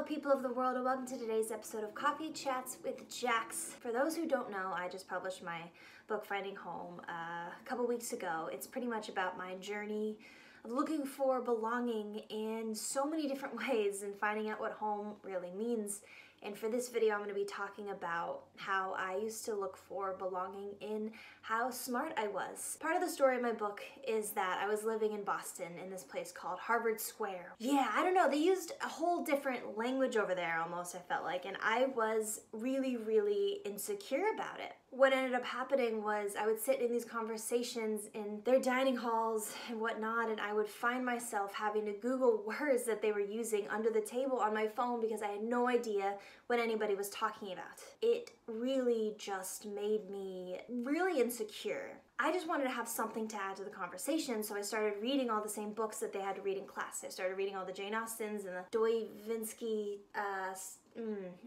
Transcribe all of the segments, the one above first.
people of the world, and welcome to today's episode of Coffee Chats with Jax. For those who don't know, I just published my book Finding Home a couple weeks ago. It's pretty much about my journey of looking for belonging in so many different ways and finding out what home really means. And for this video, I'm going to be talking about how I used to look for belonging in how smart I was. Part of the story of my book is that I was living in Boston in this place called Harvard Square. Yeah, I don't know, they used a whole different language over there almost, I felt like, and I was really insecure about it. What ended up happening was I would sit in these conversations in their dining halls and whatnot, and I would find myself having to Google words that they were using under the table on my phone because I had no idea what anybody was talking about. It really just made me really insecure. I just wanted to have something to add to the conversation, so I started reading all the same books that they had to read in class. I started reading all the Jane Austens and the Dostoevsky,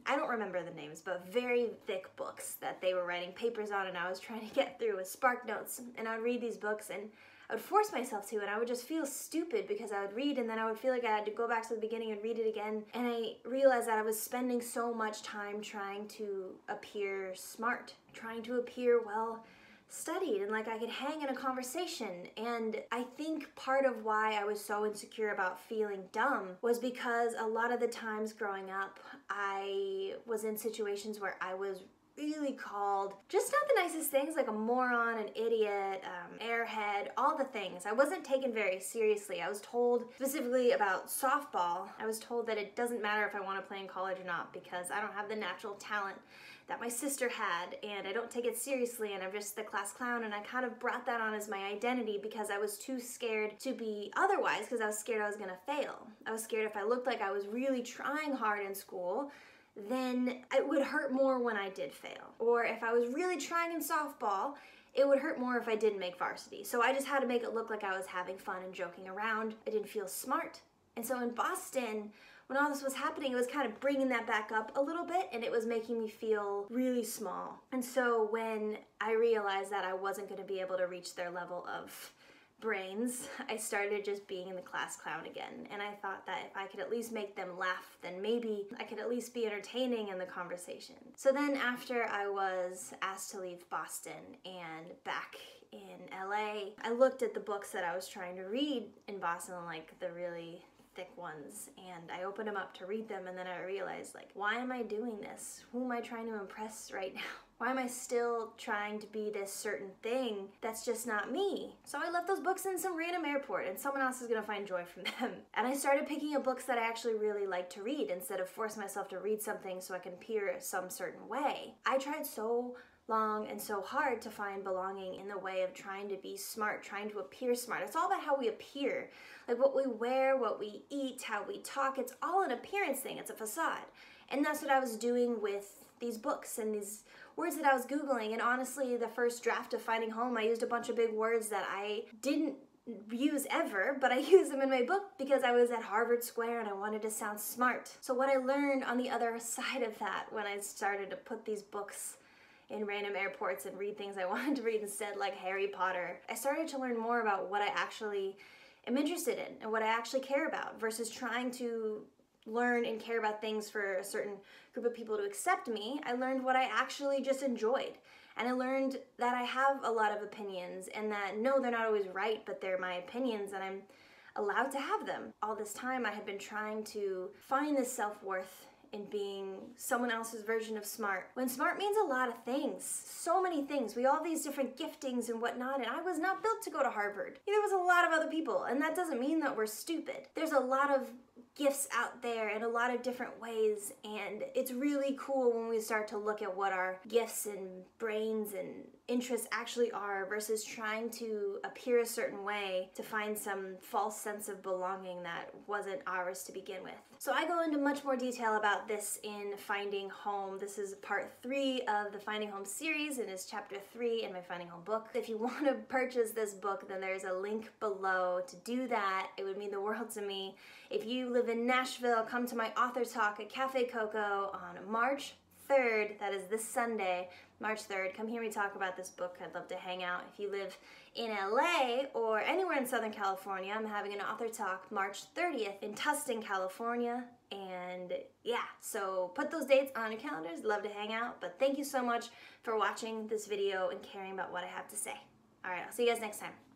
I don't remember the names, but very thick books that they were writing papers on, and I was trying to get through with Spark Notes. And I would read these books and I would force myself to, and I would just feel stupid because I would read and then I would feel like I had to go back to the beginning and read it again. And I realized that I was spending so much time trying to appear smart, trying to appear well studied and like I could hang in a conversation. And I think part of why I was so insecure about feeling dumb was because a lot of the times growing up, I was in situations where I was really called just not the nicest things, like a moron, an idiot, airhead, all the things. I wasn't taken very seriously. I was told, specifically about softball, I was told that it doesn't matter if I want to play in college or not because I don't have the natural talent that my sister had, and I don't take it seriously, and I'm just the class clown. And I kind of brought that on as my identity because I was too scared to be otherwise, because I was scared I was gonna fail. I was scared if I looked like I was really trying hard in school, then it would hurt more when I did fail. Or if I was really trying in softball, it would hurt more if I didn't make varsity. So I just had to make it look like I was having fun and joking around. I didn't feel smart. And so in Boston, when all this was happening, it was kind of bringing that back up a little bit, and it was making me feel really small. And so when I realized that I wasn't going to be able to reach their level of brains, I started just being in the class clown again. And I thought that if I could at least make them laugh, then maybe I could at least be entertaining in the conversation. So then after I was asked to leave Boston and back in LA, I looked at the books that I was trying to read in Boston, like the really thick ones, and I opened them up to read them, and then I realized, like, why am I doing this? Who am I trying to impress right now? Why am I still trying to be this certain thing that's just not me? So I left those books in some random airport, and someone else is gonna find joy from them. And I started picking up books that I actually really like to read instead of forcing myself to read something so I can appear some certain way. I tried so long and so hard to find belonging in the way of trying to be smart, trying to appear smart. It's all about how we appear. Like what we wear, what we eat, how we talk, it's all an appearance thing, it's a facade. And that's what I was doing with these books and these words that I was Googling. And honestly, the first draft of Finding Home, I used a bunch of big words that I didn't use ever, but I used them in my book because I was at Harvard Square and I wanted to sound smart. So what I learned on the other side of that, when I started to put these books in random airports and read things I wanted to read instead, like Harry Potter, I started to learn more about what I actually am interested in and what I actually care about versus trying to learn and care about things for a certain group of people to accept me. I learned what I actually just enjoyed. And I learned that I have a lot of opinions, and that no, they're not always right, but they're my opinions and I'm allowed to have them. All this time I had been trying to find this self-worth in being someone else's version of smart, when smart means a lot of things, so many things. We all have these different giftings and whatnot, and I was not built to go to Harvard. There was a lot of other people, and that doesn't mean that we're stupid. There's a lot of gifts out there in a lot of different ways, and it's really cool when we start to look at what our gifts and brains and interests actually are versus trying to appear a certain way to find some false sense of belonging that wasn't ours to begin with. So I go into much more detail about this in Finding Home. This is part 3 of the Finding Home series, and is chapter 3 in my Finding Home book. If you want to purchase this book, then there's a link below to do that. It would mean the world to me. If you live in Nashville, come to my author talk at Cafe Coco on March 3rd, that is this Sunday, March 3rd, come hear me talk about this book. I'd love to hang out. If you live in LA or anywhere in Southern California, I'm having an author talk March 30th in Tustin, California. And yeah, so put those dates on your calendars. Love to hang out. But thank you so much for watching this video and caring about what I have to say. All right, I'll see you guys next time.